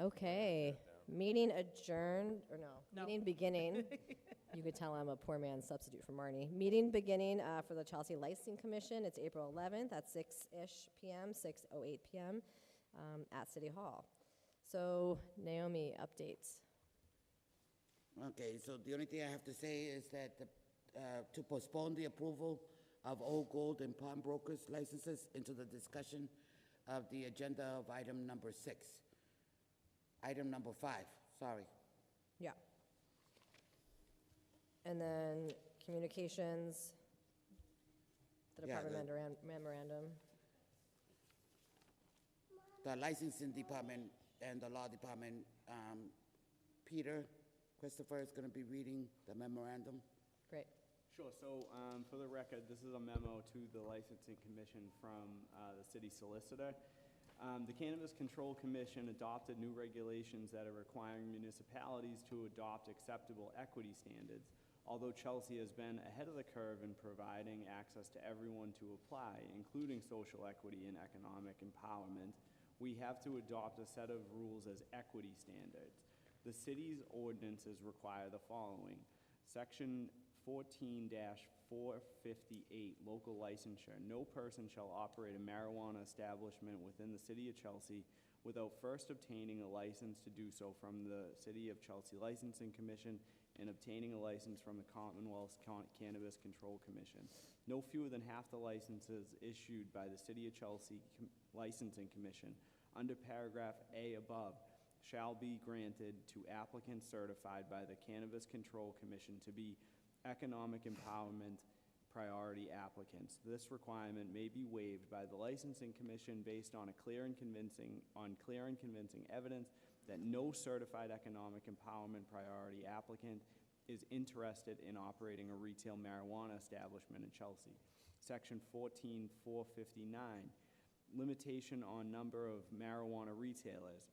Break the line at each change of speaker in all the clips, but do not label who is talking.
Okay, meeting adjourned, or no,
No.
meeting beginning. You could tell I'm a poor man's substitute for Marnie. Meeting beginning for the Chelsea Licensing Commission. It's April 11th at 6-ish p.m., 6:08 p.m. At City Hall. So, Naomi, updates.
Okay, so the only thing I have to say is that to postpone the approval of Old Gold and pawnbrokers licenses into the discussion of the agenda of item number 6. Item number 5, sorry.
Yeah. And then communications, the
Yeah,
department memorandum.
The licensing department and the law department, Peter Christopher is going to be reading the memorandum.
Great.
Sure, so for the record, this is a memo to the Licensing Commission from the city solicitor. The Cannabis Control Commission adopted new regulations that are requiring municipalities to adopt acceptable equity standards. Although Chelsea has been ahead of the curve in providing access to everyone to apply, including social equity and economic empowerment, we have to adopt a set of rules as equity standards. The city's ordinances require the following. Section 14-458, local licensure. No person shall operate a marijuana establishment within the city of Chelsea without first obtaining a license to do so from the City of Chelsea Licensing Commission and obtaining a license from the Commonwealth's Cannabis Control Commission. No fewer than half the licenses issued by the City of Chelsea Licensing Commission under paragraph A above shall be granted to applicants certified by the Cannabis Control Commission to be economic empowerment priority applicants. This requirement may be waived by the Licensing Commission based on clear and convincing evidence that no certified economic empowerment priority applicant is interested in operating a retail marijuana establishment in Chelsea. Section 14-459, limitation on number of marijuana retailers.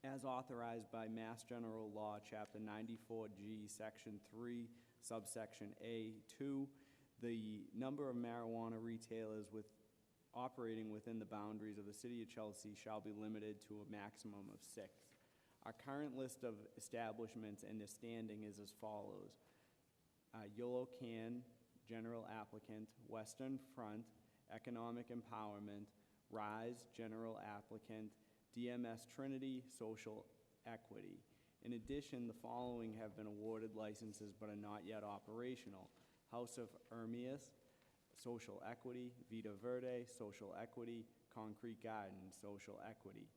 As authorized by Mass General Law, Chapter 94G, Section 3, subsection A2, the number of marijuana retailers operating within the boundaries of the City of Chelsea shall be limited to a maximum of 6. Our current list of establishments and their standing is as follows. Yolo Can, general applicant. Western Front, economic empowerment. Rise, general applicant. DMS Trinity, social equity. In addition, the following have been awarded licenses but are not yet operational. House of Ermias, social equity. Vita Verde, social equity. Concrete Garden, social equity.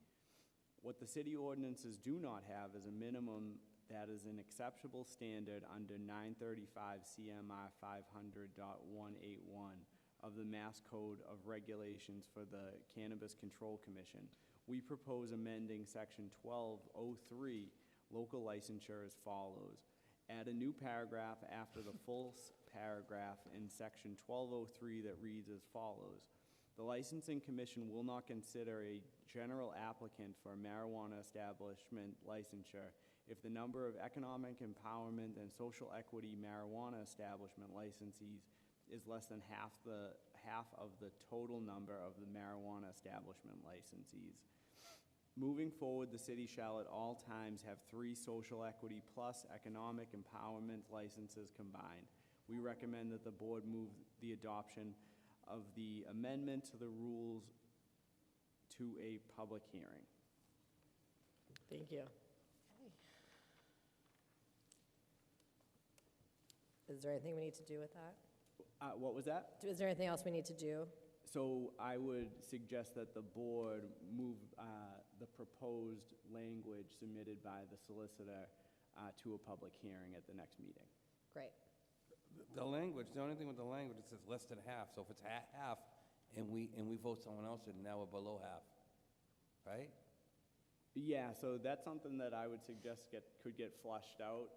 What the city ordinances do not have is a minimum that is an acceptable standard under 935 CMR 500.181 of the Mass Code of Regulations for the Cannabis Control Commission. We propose amending Section 1203, local licensure, as follows. Add a new paragraph after the full paragraph in Section 1203 that reads as follows. The Licensing Commission will not consider a general applicant for a marijuana establishment licensure if the number of economic empowerment and social equity marijuana establishment licensees is less than half of the total number of the marijuana establishment licensees. Moving forward, the city shall at all times have 3 social equity plus economic empowerment licenses combined. We recommend that the board move the adoption of the amendment to the rules to a public hearing.
Thank you. Is there anything we need to do with that?
What was that?
Is there anything else we need to do?
So I would suggest that the board move the proposed language submitted by the solicitor to a public hearing at the next meeting.
Great.
The language, the only thing with the language, it says less than half. So if it's half and we vote someone else in, now we're below half, right?
Yeah, so that's something that I would suggest could get flushed out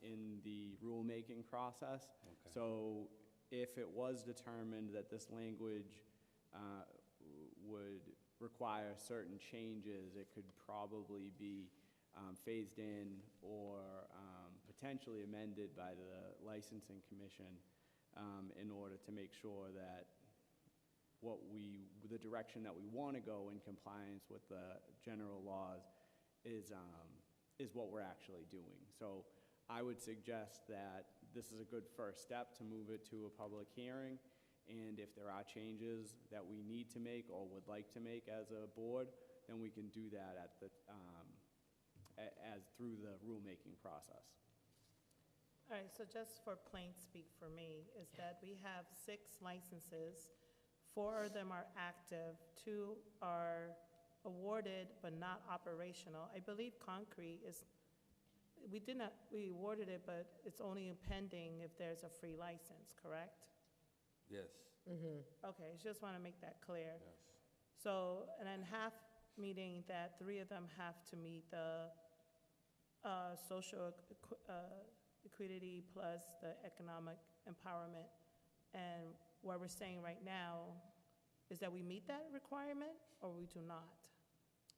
in the rulemaking process.
Okay.
So if it was determined that this language would require certain changes, it could probably be phased in or potentially amended by the Licensing Commission in order to make sure that the direction that we want to go in compliance with the general laws is what we're actually doing. So I would suggest that this is a good first step to move it to a public hearing, and if there are changes that we need to make or would like to make as a board, then we can do that at the, as through the rulemaking process.
All right, so just for plain speak for me, is that we have 6 licenses. 4 of them are active, 2 are awarded but not operational. I believe Concrete is, we awarded it, but it's only pending if there's a free license, correct?
Yes,
Okay, just want to make that clear.
yes.
So, and then half meaning that 3 of them have to meet the social equity plus the economic empowerment. And what we're saying right now is that we meet that requirement or we do not?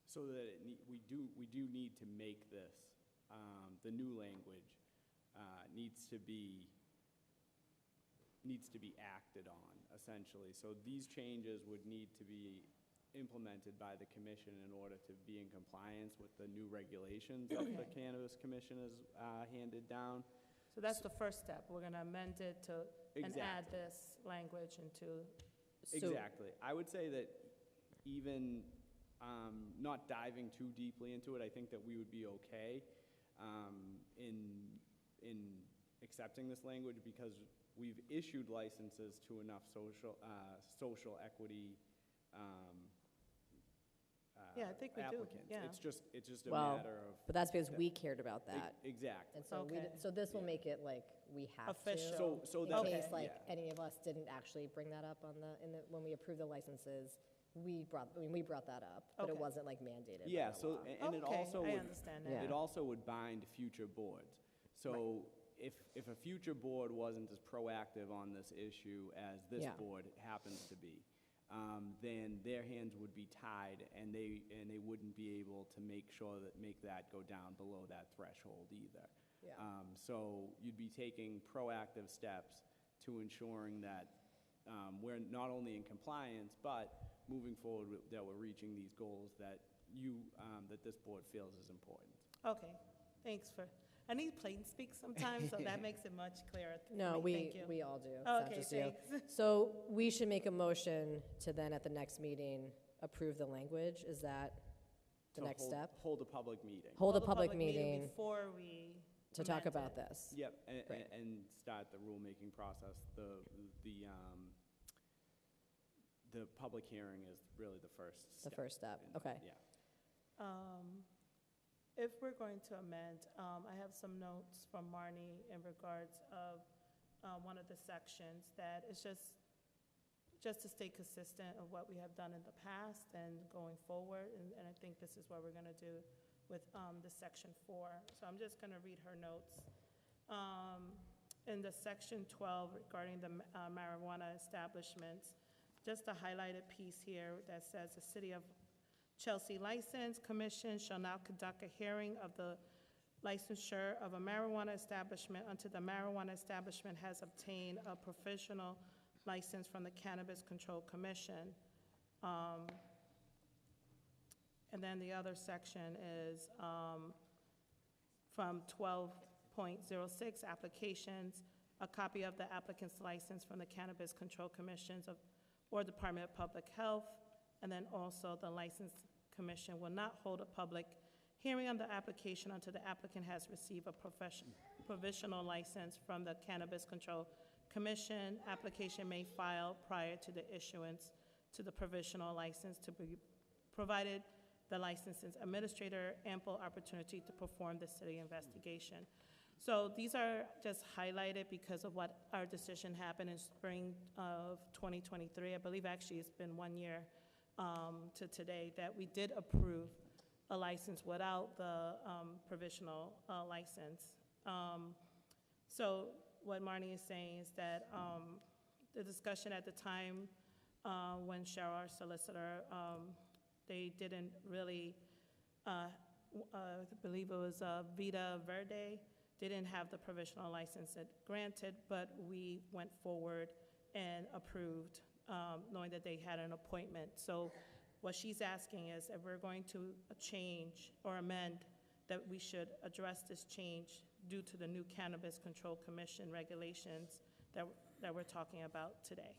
So that we do need to make this, the new language needs to be acted on, essentially. So these changes would need to be implemented by the commission in order to be in compliance with the new regulations that the Cannabis Commission has handed down.
So that's the first step. We're going to amend it to, and add
Exactly.
this language into,
Exactly. I would say that even not diving too deeply into it, I think that we would be okay in accepting this language because we've issued licenses to enough social equity
Yeah, I think we do,
applicants.
yeah.
It's just a
Well,
matter of.
but that's because we cared about that.
Exactly.
And so
Okay.
so this will make it like we have
Official.
to.
So
In
that-
case
Okay.
like
yeah.
any of us didn't actually bring that up when we approved the licenses, we brought that up, but it
Okay.
wasn't like mandated by
Yeah,
the
so,
law.
and it
Okay,
also
I
would,
understand
Yeah.
that.
it also would bind future boards. So if a future board wasn't as proactive on this issue as this
Yeah.
board happens to be, then their hands would be tied and they wouldn't be able to make that go down below that threshold either.
Yeah.
So you'd be taking proactive steps to ensuring that we're not only in compliance, but moving forward, that we're reaching these goals that that this board feels is important.
Okay, thanks for, I need plain speak sometimes, so that makes it much clearer for
No,
me. Thank you.
we all do. It's not
Okay,
just you.
thanks.
So we should make a motion to then at the next meeting approve the language. Is that the
To
next
hold-
step?
Hold a public meeting.
Hold a public meeting
Before we
to talk
amend
about
it.
this.
Yep,
Great.
and start the rulemaking process. The public hearing is really the first
The
step.
first step,
And-
okay.
Yeah.
If we're going to amend, I have some notes from Marnie in regards of one of the sections that is just to stay consistent of what we have done in the past and going forward, and I think this is what we're gonna do with the section 4. So I'm just gonna read her notes. In the section 12 regarding the marijuana establishments, just a highlighted piece here that says the City of Chelsea License Commission shall now conduct a hearing of the licensure of a marijuana establishment until the marijuana establishment has obtained a professional license from the Cannabis Control Commission. And then the other section is from 12.06, applications, a copy of the applicant's license from the Cannabis Control Commissions or Department of Public Health, and then also the License Commission will not hold a public hearing on the application until the applicant has received a provisional license from the Cannabis Control Commission. Application may file prior to the issuance to the provisional license to be provided the licensing administrator ample opportunity to perform the city investigation. So these are just highlighted because of what our decision happened in spring of 2023. I believe actually it's been 1 year to today that we did approve a license without the provisional license. So what Marnie is saying is that the discussion at the time when Cheryl, our solicitor, they didn't really, I believe it was Vita Verde, they didn't have the provisional license granted, but we went forward and approved, knowing that they had an appointment. So What she's asking is if we're going to change or amend, that we should address this change due to the new Cannabis Control Commission regulations that we're talking about today.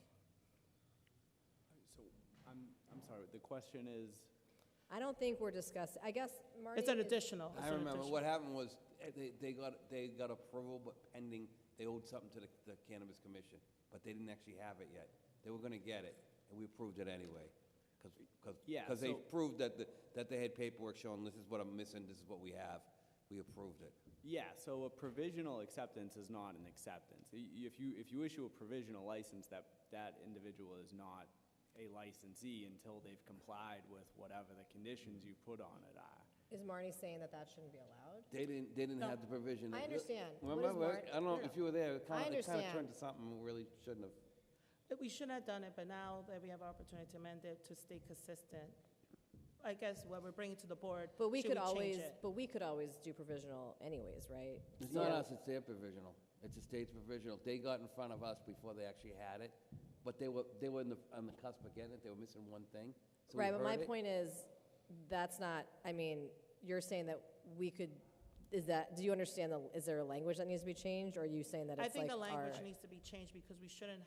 So, I'm sorry, the question is,
I don't think we're discussing, I guess, Marty.
It's an
is-
additional.
I remember, what happened was, they got approval, but pending, they owed something to the Cannabis Commission, but they didn't actually have it yet. They were gonna get it, and we approved it anyway.
Yeah,
Because they
so-
proved that they had paperwork showing, this is what I'm missing, this is what we have. We approved it.
yeah, so a provisional acceptance is not an acceptance. If you issue a provisional license, that individual is not a licensee until they've complied with whatever the conditions you put on it are.
Is Marty saying that that shouldn't be allowed?
They didn't have the provision.
I understand. What
Remember,
is Marty-
I don't know
no,
if you were there, it kind of
understand.
turned to something we really shouldn't have.
We shouldn't have done it, but now that we have opportunity to amend it to stay consistent, I guess what we're bringing to the board,
But we
should
could
we change
always,
it?
but we could always do provisional anyways, right?
It's not us, it's their provisional. It's the state's provisional. They got in front of us before they actually had it, but they were on the cusp of getting it, they were missing one thing. So we
Right, but my
heard it.
point is, that's not, I mean, you're saying that we could, do you understand, is there a language that needs to be changed, or are you saying that
I
it's like
think the
our?
language needs to be changed because we shouldn't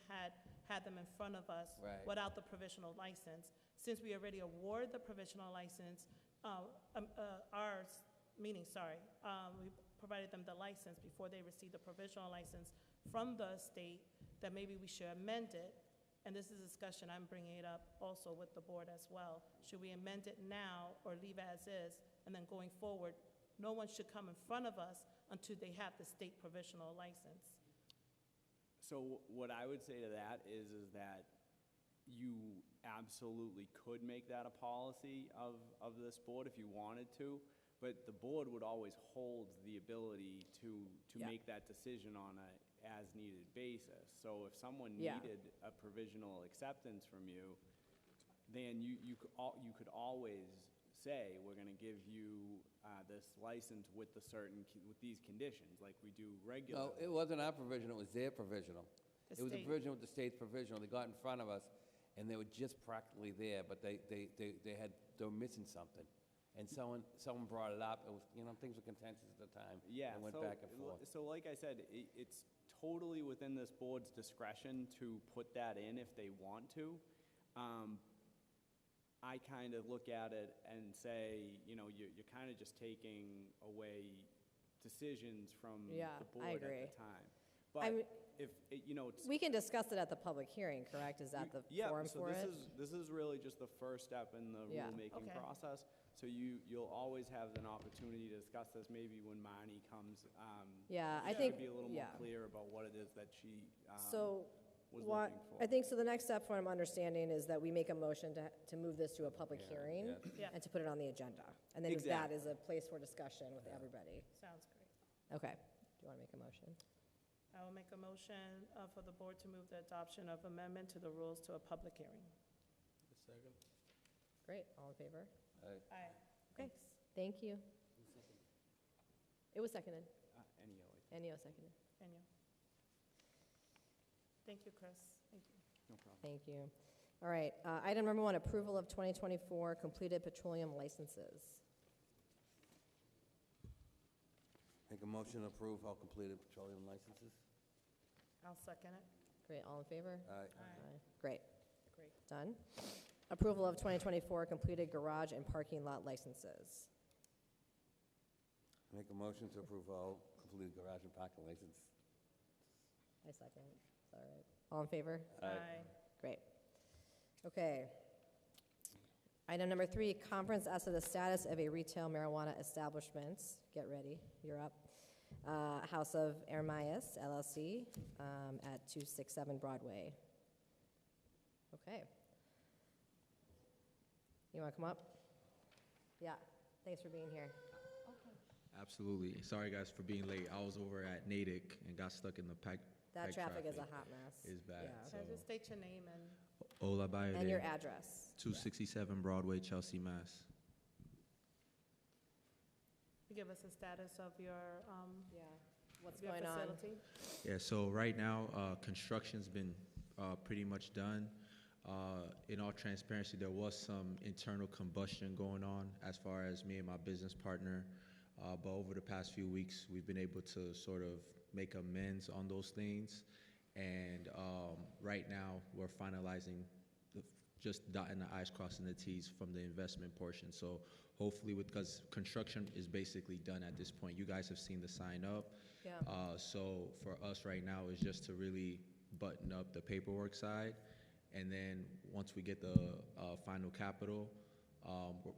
had them in front of us
Right.
without the provisional license. Since we already award the provisional license, we provided them the license before they received the provisional license from the state, that maybe we should amend it. And this is a discussion, I'm bringing it up also with the board as well. Should we amend it now or leave it as is? And then going forward, no one should come in front of us until they have the state provisional license.
So what I would say to that is that you absolutely could make that a policy of this board if you wanted to, but the board would always hold the ability to
Yeah.
make that decision on a as-needed basis. So if someone
Yeah.
needed a provisional acceptance from you, then you could always say, we're gonna give you this license with with these conditions, like we do regularly.
No, it wasn't our provisional, it was their provisional.
The
It was the
state.
provisional with the state's provisional. They got in front of us, and they were just practically there, but they were missing something. And someone brought it up, it was, things were contentious at the time.
Yeah,
It went
so,
back and forth.
so like I said, it's totally within this board's discretion to put that in if they want to. I kind of look at it and say, you're kind of just taking away decisions from
Yeah,
the
I
board at
agree.
the time.
I'm-
But if, it's.
We can discuss it at the public hearing, correct? Is that the
Yeah,
forum
so
for it?
this is really just the first step in the
Yeah.
rulemaking
Okay.
process. So you'll always have an opportunity to discuss this, maybe when Marnie comes.
Yeah, I
she
think,
could be a little more
yeah.
clear about what it is that she
So,
was
what,
looking for.
I think, so the next step, what I'm understanding, is that we make a motion to move this to a public hearing
yes.
Yeah.
and to put it on the agenda. And then that
Exactly.
is a place for discussion with everybody.
Sounds great.
Okay. Do you want to make a motion?
I will make a motion for the board to move the adoption of amendment to the rules to a public hearing.
Great, all in favor?
Aye.
Okay, thank you. It was seconded.
Anyway,
Ennio seconded.
And you. Thank you, Chris. Thank you.
no problem.
Thank you. All right, item number 1, approval of 2024 completed petroleum licenses.
Make a motion to approve all completed petroleum licenses.
I'll second it.
Great, all in favor?
Aye.
Aye.
Great,
Great.
done. Approval of 2024 completed garage and parking lot licenses.
Make a motion to approve all completed garage and parking license.
I second. All right. All in favor?
Aye.
Great. Okay. Item number 3, conference as to the status of a retail marijuana establishment. Get ready, you're up. House of Ermias LLC at 267 Broadway. Okay. You want to come up? Yeah, thanks for being here.
Absolutely. Sorry, guys, for being late. I was over at Natick and got stuck in the pack.
That
packed
traffic is a hot mess.
Is bad.
Yeah.
Can I just state your name and,
Ola Bayade,
And your address.
267 Broadway, Chelsea, Mass.
give us a status of your,
Yeah. What's
your
going on?
facility?
Yeah, so right now, construction's been pretty much done. In all transparency, there was some internal combustion going on as far as me and my business partner. But over the past few weeks, we've been able to sort of make amends on those things. And right now, we're finalizing just dotting the i's, crossing the t's from the investment portion. So hopefully, because construction is basically done at this point, you guys have seen the sign up.
Yeah.
So for us right now is just to really button up the paperwork side. And then once we get the final capital,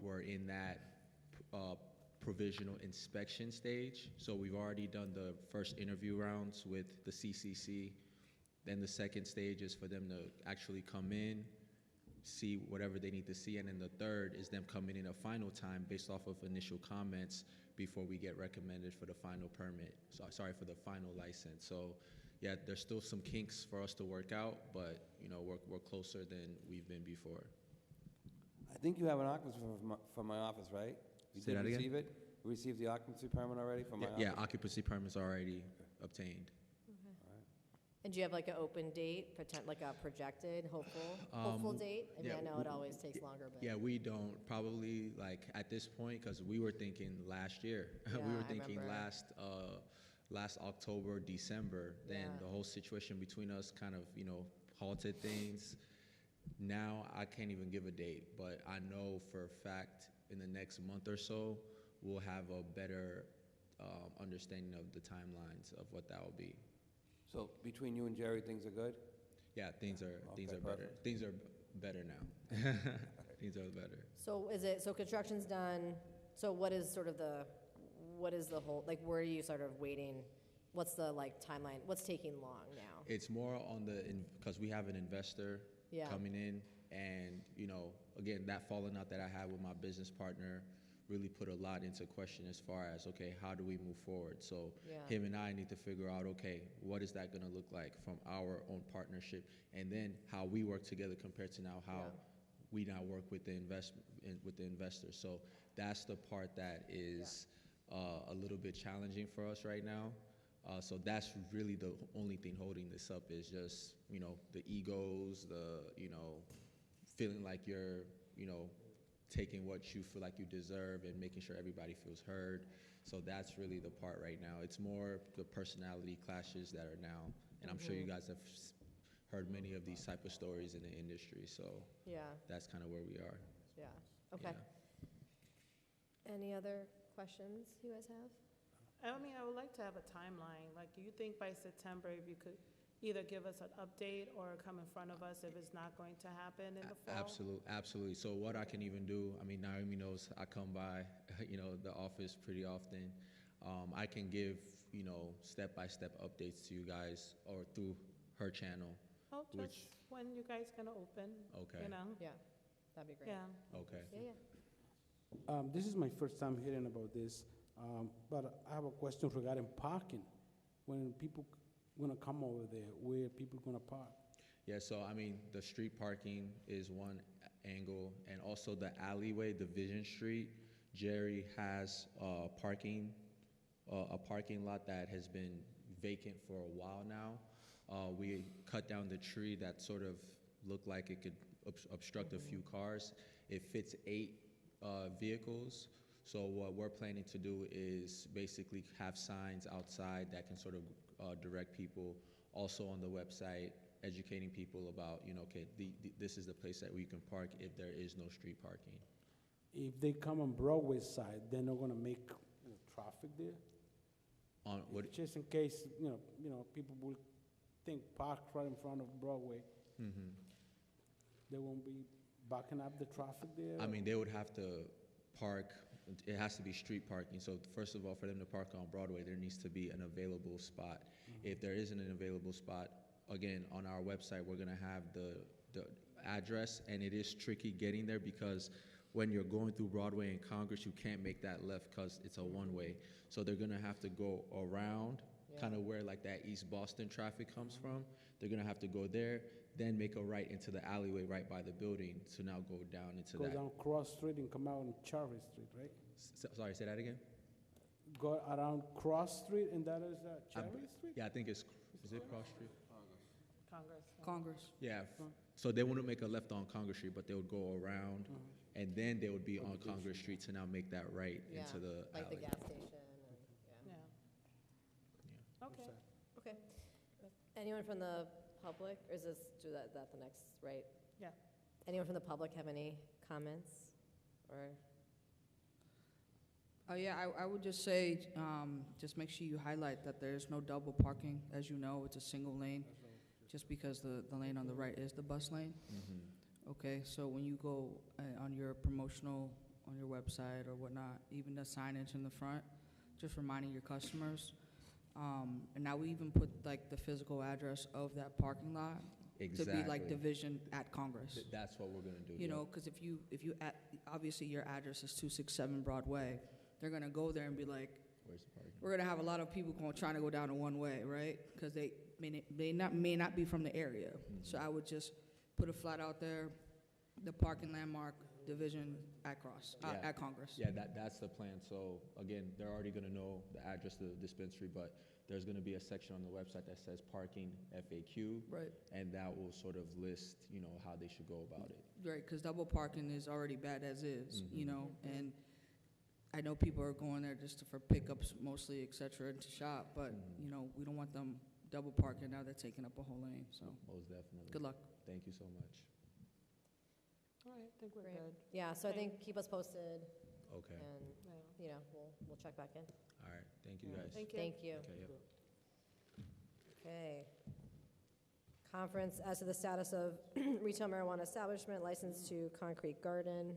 we're in that provisional inspection stage. So we've already done the first interview rounds with the CCC. Then the second stage is for them to actually come in, see whatever they need to see. And then the third is them coming in a final time based off of initial comments before we get recommended for the final permit. So, sorry, for the final license. So yeah, there's still some kinks for us to work out, but you know, we're closer than we've been before.
I think you have an occupancy from my office, right? You
Say
did
that again?
receive it? You received the occupancy permit already from my office?
Yeah, occupancy permit's already obtained.
And do you have like an open date, like a projected, hopeful date? I mean,
yeah,
I know it always takes longer, but.
Yeah, we don't, probably like at this point, because we were thinking last year.
Yeah,
We were
I
thinking
remember.
last October, December. Then
Yeah.
the whole situation between us kind of, you know, halted things. Now I can't even give a date, but I know for a fact in the next month or so, we'll have a better understanding of the timelines of what that will be.
So between you and Jerry, things are good?
Yeah, things are
Okay,
better.
perfect.
Things are better now. Things are better.
So so construction's done, so what is the whole, like, where are you sort of waiting? What's the, like, timeline? What's taking long now?
It's more on because we have an investor
Yeah.
coming in, and, you know, again, that falling out that I had with my business partner really put a lot into question as far as, okay, how do we move forward? So
Yeah.
him and I need to figure out, okay, what is that gonna look like from our own partnership? And then how we work together compared to now how
Yeah.
we now work with the investors. So that's the part that is a little bit challenging for us right now. So that's really the only thing holding this up is just, you know, the egos, you know, feeling like you're, you know, taking what you feel like you deserve and making sure everybody feels heard. So that's really the part right now. It's more the personality clashes that are now, and I'm sure you guys have heard many of these type of stories in the industry. So
Yeah,
that's kind of where we are.
yeah, okay.
Yeah.
Any other questions you guys have?
I mean, I would like to have a timeline. Like, do you think by September, if you could either give us an update or come in front of us if it's not going to happen in the fall?
Absolutely. So what I can even do, I mean, Naomi knows I come by, you know, the office pretty often. I can give, you know, step-by-step updates to you guys or through her channel.
Oh,
Which-
just when you guys gonna open,
Okay.
you know?
Yeah, that'd be great.
Yeah.
Okay.
Yeah.
This is my first time hearing about this, but I have a question regarding parking. When people gonna come over there, where people gonna park?
Yeah, so I mean, the street parking is one angle, and also the alleyway, Division Street. Jerry has a parking lot that has been vacant for a while now. We cut down the tree that sort of looked like it could obstruct a few cars. It fits 8 vehicles. So what we're planning to do is basically have signs outside that can sort of direct people, also on the website, educating people about, you know, okay, this is the place that we can park if there is no street parking.
If they come on Broadway side, they're not gonna make traffic there?
On what?
Just in case, people will think park right in front of Broadway, they won't be backing up the traffic there?
I mean, they would have to park, it has to be street parking. So first of all, for them to park on Broadway, there needs to be an available spot. If there isn't an available spot, again, on our website, we're gonna have the address, and it is tricky getting there because when you're going through Broadway and Congress, you can't make that left because it's a one-way. So they're gonna have to go around, kind of where like that East Boston traffic comes from. They're gonna have to go there, then make a right into the alleyway right by the building to now go down into
Go
that.
down Cross Street and come out on Cherry Street, right?
Sorry, say that again?
Go around Cross Street and that is Cherry Street?
Yeah, I think is it Cross Street?
Congress.
Congress.
Yeah, So they wouldn't make a left on Congress Street, but they would go around, and then they would be on Congress Street to now make that right
Yeah,
into the
like the
alley.
gas station and, yeah.
Yeah. Okay.
Okay. Anyone from the public, or is this, that the next, right?
Yeah.
Anyone from the public have any comments? Or,
Yeah, I would just say, just make sure you highlight that there's no double parking. As you know, it's a single lane, just because the lane on the right is the bus lane. Okay, so when you go on your promotional, on your website or whatnot, even the signage in the front, just reminding your customers. And now we even put like the physical address of that parking lot to be like
Exactly.
division at Congress.
That's what we're gonna do.
You
yeah.
know, because if you obviously your address is 267 Broadway, they're gonna go there and be like,
Where's the parking?
we're gonna have a lot of people trying to go down a one way, right? Because they may not be from the area. So I would just put a flat out there, the parking landmark division at
Yeah.
at Congress.
Yeah, that's the plan. So again, they're already gonna know the address of the dispensary, but there's gonna be a section on the website that says parking FAQ,
Right,
and that will sort of list, how they should go about it.
right. Because double parking is already bad as is, you know, and I know people are going there just for pickups mostly, et cetera, and to shop, but you know, we don't want them double parking now. They're taking up a whole lane. So
Most definitely.
good luck.
Thank you so much.
All right, I think we're
Great.
good.
yeah, so I think keep us posted,
Okay.
and,
Yeah.
we'll check back in.
All right. Thank you guys.
Thank you.
Thank you.
Okay, yep.
Okay. Conference as to the status of retail marijuana establishment licensed to Concrete Garden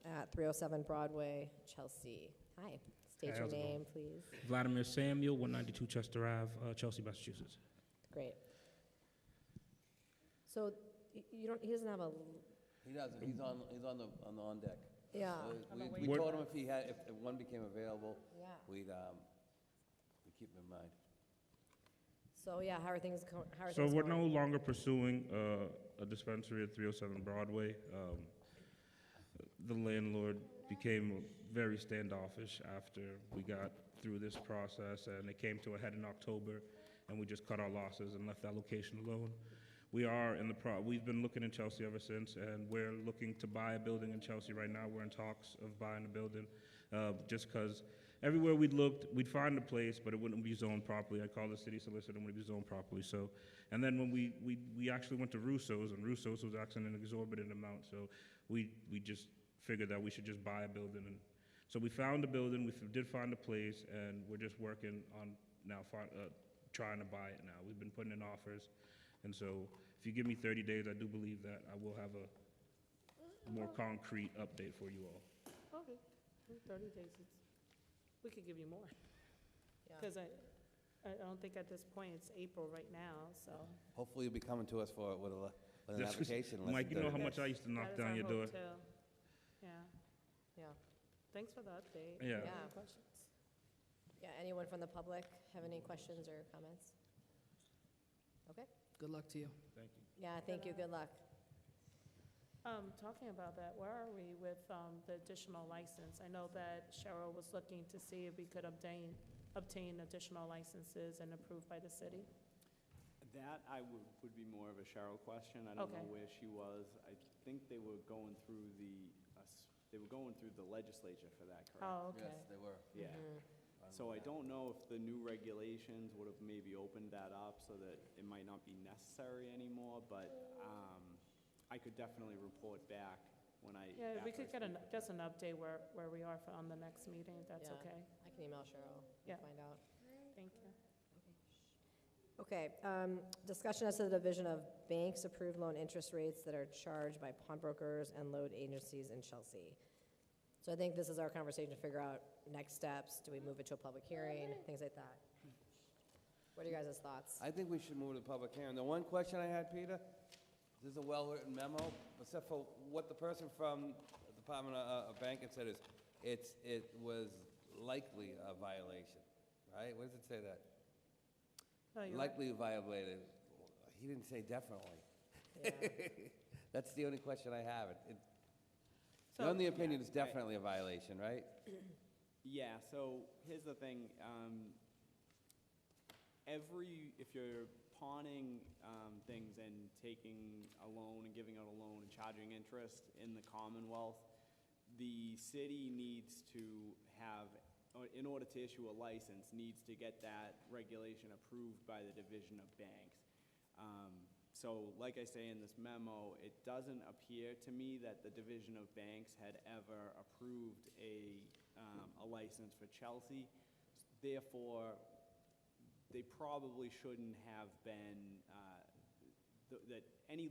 at 307 Broadway, Chelsea. Hi, state
Hi,
your
how's it going?
name, please.
Vladimir Samuel, 192 Chester Ave, Chelsea, Massachusetts.
Great. So he doesn't have a,
He doesn't, he's on the on deck.
yeah,
We
What-
told him if one became available,
yeah.
we'd keep him in mind.
So, yeah, how are things
So we're no
going?
longer pursuing a dispensary at 307 Broadway. The landlord became very standoffish after we got through this process, and it came to a head in October, and we just cut our losses and left that location alone. We are we've been looking in Chelsea ever since, and we're looking to buy a building in Chelsea right now. We're in talks of buying a building, just because everywhere we'd looked, we'd find a place, but it wouldn't be zoned properly. I called the city solicitor, and it wouldn't be zoned properly. So, and then when we actually went to Russo's, and Russo's was asking an exorbitant amount, so we just figured that we should just buy a building. And so we found a building, we did find a place, and we're just working on now trying to buy it now. We've been putting in offers, and so if you give me 30 days, I do believe that I will have a more concrete update for you all.
Okay, 30 days, we could give you more.
Yeah.
Because I don't think at this point, it's April right now, so.
Hopefully you'll be coming to us with an
That's just-
application. in less
Mike,
than
you know
30
how
days.
much I used to knock
that is
down
our
your
hope
door.
too. Yeah,
Yeah,
thanks for the update.
Yeah.
Yeah.
Questions?
yeah, anyone from the public have any questions or comments? Okay,
Good luck to you.
Thank you.
yeah, thank you, good luck.
Talking about that, where are we with the additional license? I know that Cheryl was looking to see if we could obtain additional licenses and approved by the city.
That would be more of a Cheryl question. I don't know
Okay.
where she was. I think they were going through the legislature for that, correct?
Oh, okay.
Yes, they were.
Yeah. So I don't know if the new regulations would have maybe opened that up so that it might not be necessary anymore, but I could definitely report back when I.
Yeah, we
after I
could get
speak.
just an update where we are on the next meeting, if that's
Yeah.
okay.
I can email Cheryl
Yeah.
and find out.
Thank you.
Okay, discussion as to the division of banks approved loan interest rates that are charged by pawnbrokers and loan agencies in Chelsea. So I think this is our conversation to figure out next steps. Do we move it to a public hearing, things like that? What are your guys' thoughts?
I think we should move to public hearing. The one question I had, Peter, this is a well-written memo, except for what the person from the Department of Banking said is, it was likely a violation, right? What does it say that?
No, you're right.
Likely violated. He didn't say definitely.
Yeah.
That's the only question I have.
So-
You're on the opinion it's definitely a violation, right?
Yeah, so here's the thing, if you're pawning things and taking a loan and giving out a loan and charging interest in the Commonwealth, the city needs to have, or in order to issue a license, needs to get that regulation approved by the Division of Banks. So like I say in this memo, it doesn't appear to me that the Division of Banks had ever approved a license for Chelsea. Therefore, they probably shouldn't have been, that any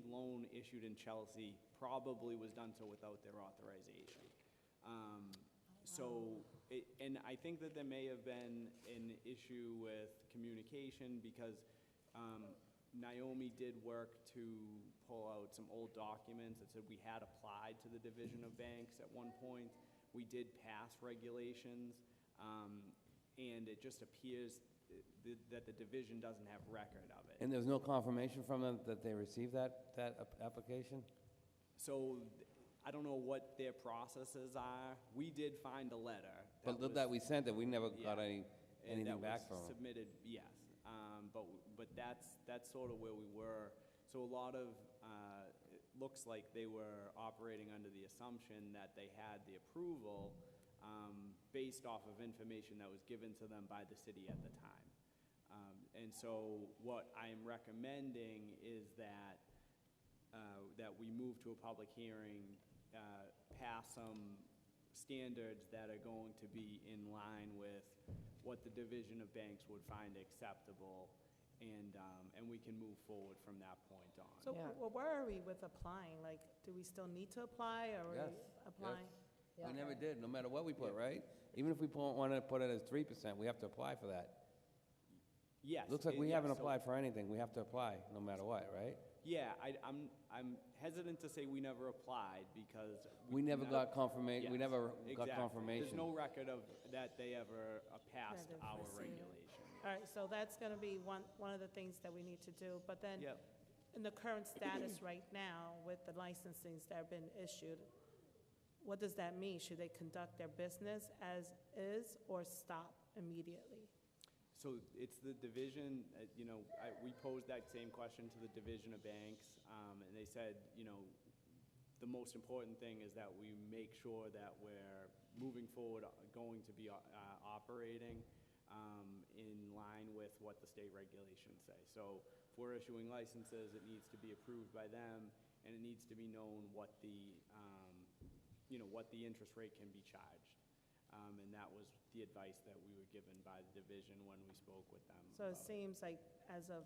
loan issued in Chelsea probably was done so without their authorization. And I think that there may have been an issue with communication because Naomi did work to pull out some old documents that said we had applied to the Division of Banks at one point. We did pass regulations, and it just appears that the division doesn't have record of it.
And there's no confirmation from them that they received that application?
So I don't know what their processes are. We did find a letter.
But
was-
that we sent it, we never got
and
anything back
that
from
was
them.
submitted, yes. But that's sort of where we were. So a lot of, it looks like they were operating under the assumption that they had the approval based off of information that was given to them by the city at the time. And so what I'm recommending is that we move to a public hearing, pass some standards that are going to be in line with what the Division of Banks would find acceptable, and we can move forward from that point on.
So
Yeah.
well, where are we with applying? Like, do we still need to apply, or are
Yes,
we applying?
Yeah.
We never did, no matter what we put, right? Even if we want to put it as 3%, we have to apply for that.
Yes.
Looks like we
yeah,
haven't
so-
applied for anything, we have to apply, no matter what, right?
Yeah, I'm hesitant to say we never applied because.
We never got confirmation, we
Yes,
never got
exactly.
confirmation.
There's no record of that they ever passed
Kind of
our
received.
regulation.
All right, so that's gonna be one of the things that we need to do, but then
Yep.
in the current status right now with the licensings that have been issued, what does that mean? Should they conduct their business as is or stop immediately?
So it's the division, we posed that same question to the Division of Banks, and they said, the most important thing is that we make sure that we're moving forward, going to be operating in line with what the state regulations say. So if we're issuing licenses, it needs to be approved by them, and it needs to be known what the interest rate can be charged. And that was the advice that we were given by the division when we spoke with them.
So it
about
seems like as of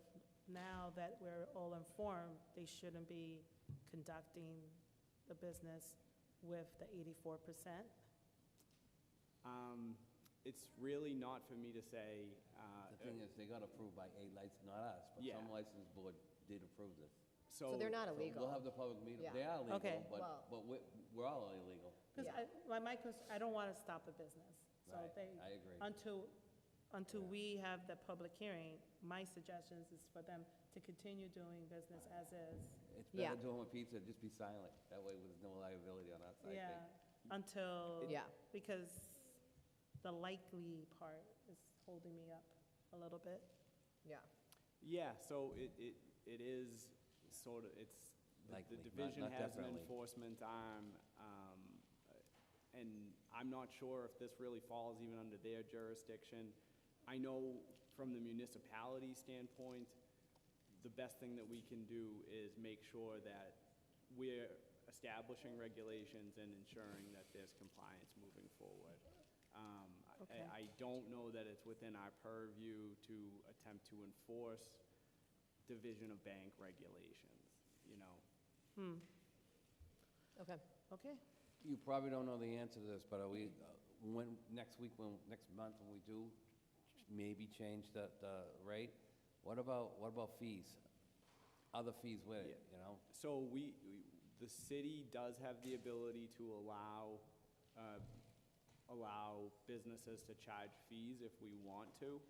now that we're all informed, they shouldn't be conducting the business with the 84%?
It's really not for me to say.
The thing is, they got approved by not us, but
Yeah.
some license board did approve this.
So they're not
So
illegal.
We'll have the public meeting,
Yeah.
they are legal,
Okay.
Well-
but we're all illegal.
Because I don't want to stop the business. So
Right,
they,
I agree.
until we have the public hearing, my suggestions is for them to continue doing business as is.
It's
Yeah.
better doing with pizza, just be silent, that way there's no liability on our side, I
Yeah,
think.
until.
Yeah.
Because the likely part is holding me up a little bit.
Yeah.
Yeah, so it is sort of, the
Likely, not-
division
not
has an
definitely.
enforcement arm, and I'm not sure if this really falls even under their jurisdiction. I know from the municipality standpoint, the best thing that we can do is make sure that we're establishing regulations and ensuring that there's compliance moving forward.
Okay.
I don't know that it's within our purview to attempt to enforce Division of Bank regulations,
Okay.
Okay.
You probably don't know the answer to this, but are we, next month, when we do maybe change the rate, what about fees? Other fees with it,
So the city does have the ability to allow businesses to charge fees if we want to.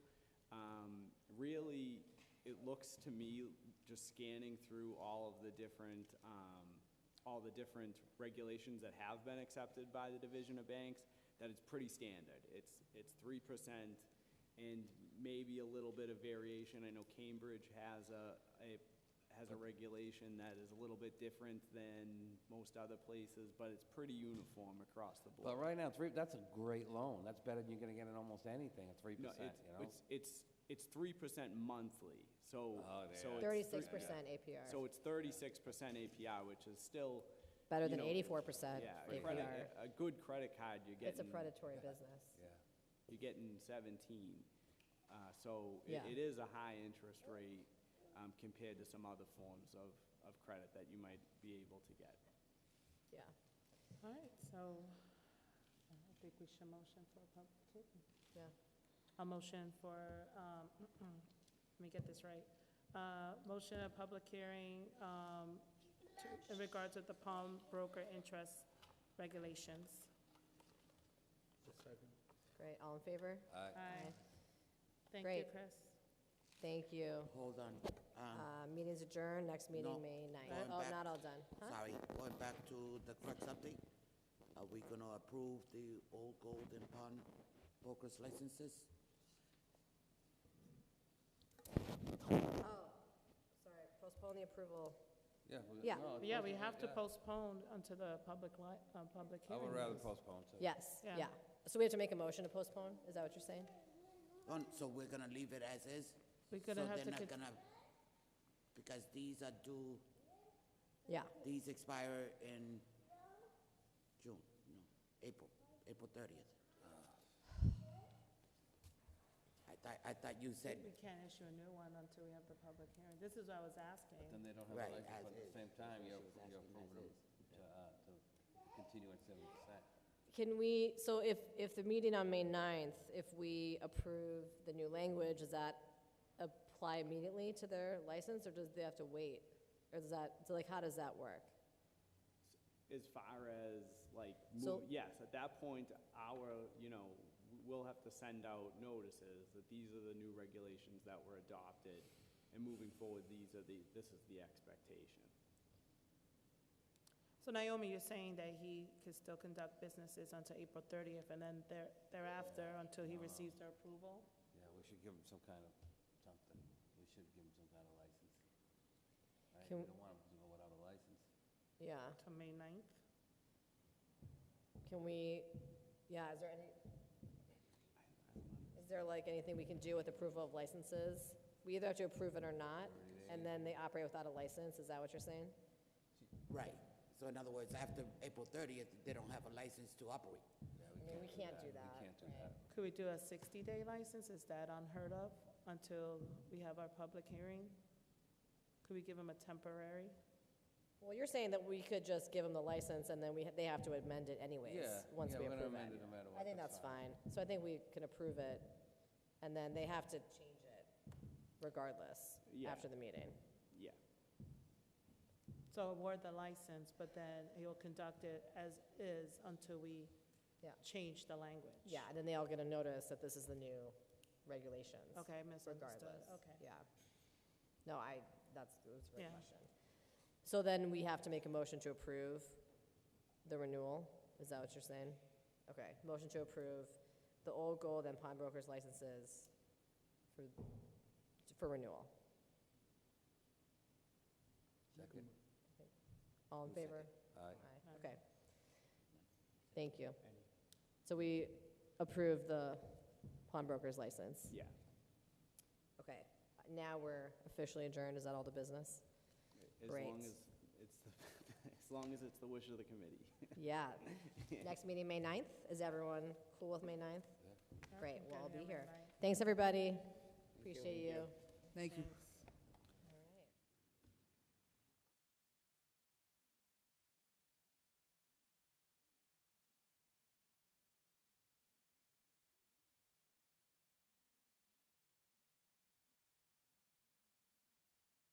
Really, it looks to me, just scanning through all of the different regulations that have been accepted by the Division of Banks, that it's pretty standard. It's 3%, and maybe a little bit of variation. I know Cambridge has a regulation that is a little bit different than most other places, but it's pretty uniform across the board.
But right now, that's a great loan. That's better than you're gonna get in almost anything, at 3%,
No,
you know?
it's 3% monthly, so.
Oh, there.
so it's
36% APR.
So it's 36% APR, which is still.
Better
you
than
know,
84%
Yeah,
APR.
a good credit card, you're getting.
It's a predatory business.
Yeah.
You're getting 17. So
Yeah.
it is a high interest rate compared to some other forms of credit that you might be able to get.
Yeah.
All right, so I think we should motion for a public hearing.
Yeah.
A motion for, let me get this right. Motion a public hearing in regards to the pawnbroker interest regulations.
Great, all in favor?
Aye. Thank you,
Great.
Chris.
Thank you.
Hold on.
Meeting's adjourned, next meeting,
No.
May 9th.
Going
Oh,
back.
not all done. Huh?
Sorry, going back to the crux update. Are we gonna approve the Old Gold and Pawn Brokers licenses?
Oh, sorry, postpone the approval.
Yeah.
Yeah.
no, it's
Yeah, we
postponed,
have to
yeah.
postpone until the public public
I
hearing.
would rather
is.
postpone too.
Yes,
Yeah.
yeah. So we have to make a motion to postpone? Is that what you're saying?
So we're gonna leave it as is?
We're gonna have
So
to,
they're not
con-
gonna, because these are due,
Yeah.
these expire in June, no, April 30th. I thought you said,
we can't issue a new one until we have the public hearing. This is what I was asking.
Then they don't have
Right,
a license,
as
but at the
is.
same time, you're
She was asking
approving
as
them to continue at 70%.
Can we, so if the meeting on May 9th, if we approve the new language, does that apply immediately to their license, or does they have to wait? Or does that, so like, how does that work?
As far as like,
So-
yes, at that point, we'll have to send out notices that these are the new regulations that were adopted, and moving forward, this is the expectation.
So Naomi, you're saying that he could still conduct businesses until April 30th, and then thereafter, until he receives their approval?
Yeah, we should give them some kind of something. We should give them some kind of license. Right?
Can-
We don't want them to go without a license.
Yeah,
To May 9th?
can we, yeah, is there like anything we can do with approval of licenses? We either have to approve it or not, and then they operate without a license, is that what you're saying?
right. So in other words, after April 30th, they don't have a license to operate.
I mean, we can't do that.
We can't do
right?
that.
Could we do a 60-day license? Is that unheard of until we have our public hearing? Could we give him a temporary?
Well, you're saying that we could just give them the license, and then they have to amend it anyways,
Yeah,
once
yeah,
we
we're gonna
approve
amend
it.
it no matter what.
I think that's fine. So I think we can approve it, and then they have to change it regardless
Yeah.
after the meeting.
Yeah.
So award the license, but then he'll conduct it as is until we
Yeah.
change the language?
Yeah, and then they all get a notice that this is the new regulations.
Okay, I misunderstood.
Regardless.
Okay.
Yeah. No, that's a great
Yeah.
question. So then we have to make a motion to approve the renewal? Is that what you're saying? Okay, motion to approve the Old Gold and Pawnbrokers licenses for renewal.
Second.
All in favor?
Aye.
Aye, okay. Thank you. So we approve the pawnbroker's license?
Yeah.
Okay. Now we're officially adjourned. Is that all the business?
As
Great.
long as it's as long as it's the wish of the committee.
Yeah. Next meeting, May 9th. Is everyone cool with May 9th? Great,
Okay,
well, I'll be
yeah,
here.
right.
Thanks, everybody. Appreciate you.
Thank you.
Thanks.